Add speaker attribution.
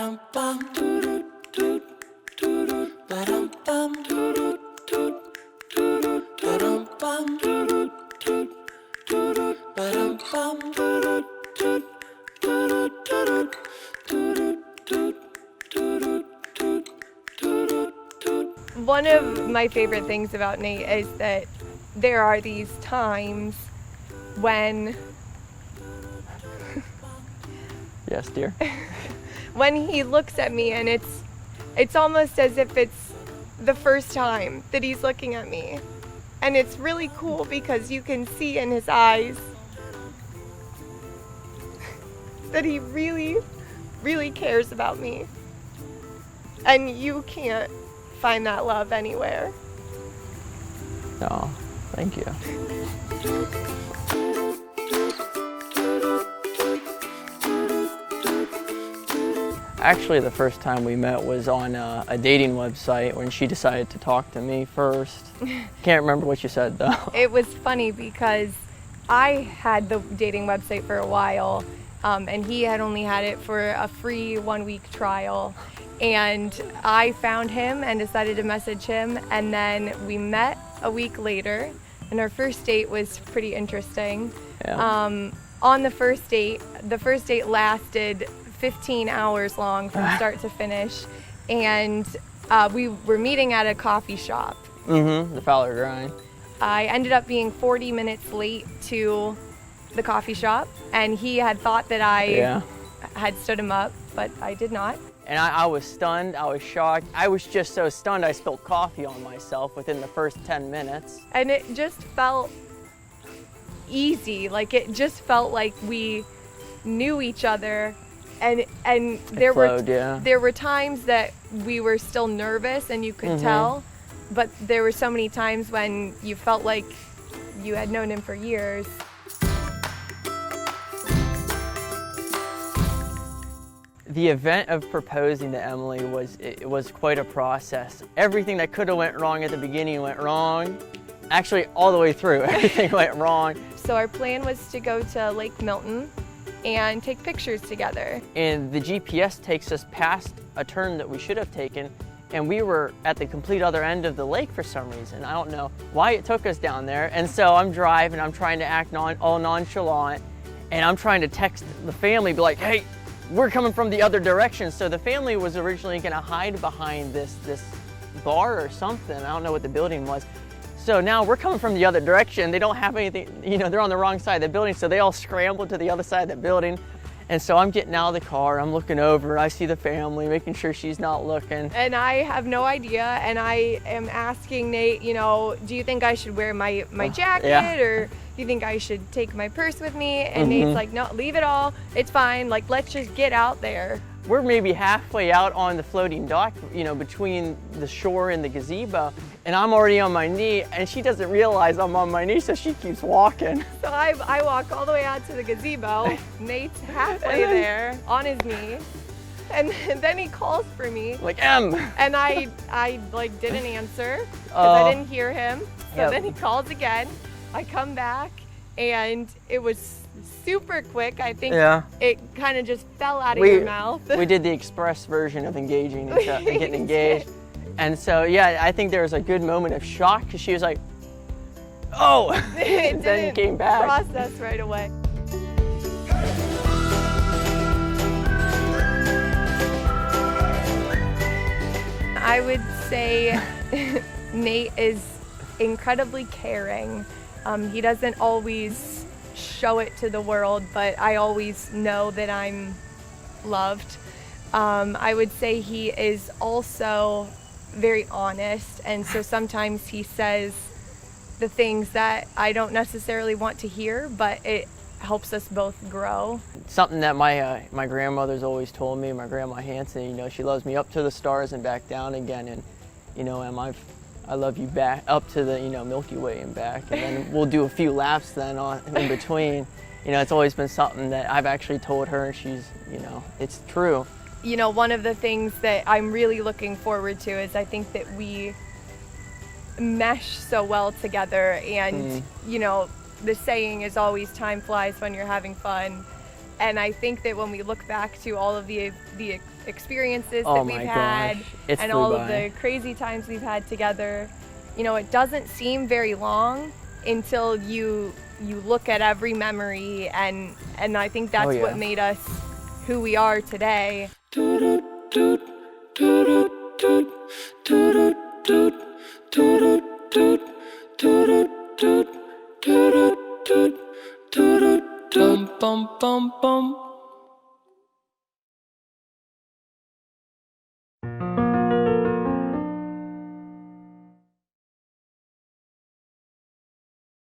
Speaker 1: One of my favorite things about Nate is that there are these times when
Speaker 2: Yes, dear.
Speaker 1: when he looks at me and it's almost as if it's the first time that he's looking at me. And it's really cool because you can see in his eyes that he really, really cares about me. And you can't find that love anywhere.
Speaker 2: Oh, thank you. Actually, the first time we met was on a dating website when she decided to talk to me first. Can't remember what you said though.
Speaker 1: It was funny because I had the dating website for a while, and he had only had it for a free 1-week trial. And I found him and decided to message him, and then we met a week later, and our first date was pretty interesting.
Speaker 2: Yeah.
Speaker 1: On the first date lasted 15 hours long from start to finish, and we were meeting at a coffee shop.
Speaker 2: The Fowler Grind.
Speaker 1: I ended up being 40 minutes late to the coffee shop, and he had thought that I had stood him up, but I did not.
Speaker 2: And I was stunned, I was shocked. I was just so stunned I spilled coffee on myself within the first 10 minutes.
Speaker 1: And it just felt easy, like it just felt like we knew each other. And there were times that we were still nervous and you could tell, but there were so many times when you felt like you had known him for years.
Speaker 2: The event of proposing to Emily was quite a process. Everything that could have went wrong at the beginning went wrong. Actually, all the way through, everything went wrong.
Speaker 1: So our plan was to go to Lake Milton and take pictures together.
Speaker 2: And the GPS takes us past a turn that we should have taken, and we were at the complete other end of the lake for some reason. I don't know why it took us down there. And so I'm driving, I'm trying to act all nonchalant, and I'm trying to text the family, be like, hey, we're coming from the other direction. So the family was originally gonna hide behind this bar or something. I don't know what the building was. So now we're coming from the other direction. They don't have anything, they're on the wrong side of the building, so they all scrambled to the other side of the building. And so I'm getting out of the car, I'm looking over, I see the family, making sure she's not looking.
Speaker 1: And I have no idea, and I am asking Nate, do you think I should wear my jacket, or do you think I should take my purse with me? And Nate's like, no, leave it all, it's fine, like, let's just get out there.
Speaker 2: We're maybe halfway out on the floating dock, between the shore and the gazebo, and I'm already on my knee, and she doesn't realize I'm on my knee, so she keeps walking.
Speaker 1: So I walk all the way out to the gazebo. Nate's halfway there on his knee, and then he calls for me.
Speaker 2: Like, Em!
Speaker 1: And I didn't answer because I didn't hear him. So then he calls again. I come back, and it was super quick. I think it kind of just fell out of your mouth.
Speaker 2: We did the express version of engaging and getting engaged. And so, I think there was a good moment of shock because she was like, oh! And then came back.
Speaker 1: Process right away. I would say Nate is incredibly caring. He doesn't always show it to the world, but I always know that I'm loved. I would say he is also very honest, and so sometimes he says the things that I don't necessarily want to hear, but it helps us both grow.
Speaker 2: Something that my grandmother's always told me, my grandma Hanson, she loves me up to the stars and back down again, and Em, I love you back up to the Milky Way and back, and then we'll do a few laps then in between. It's always been something that I've actually told her, and she's it's true.
Speaker 1: One of the things that I'm really looking forward to is I think that we mesh so well together, and the saying is always time flies when you're having fun, and I think that when we look back to all of the experiences
Speaker 2: Oh
Speaker 1: that we've
Speaker 2: my
Speaker 1: had
Speaker 2: gosh, it
Speaker 1: and
Speaker 2: flew
Speaker 1: all of
Speaker 2: by.
Speaker 1: the crazy times we've had together. You know, it doesn't seem very long until you look at every memory, and I think that's
Speaker 2: Oh, yeah.
Speaker 1: what made us who we are today.
Speaker 3: Bum bum bum bum.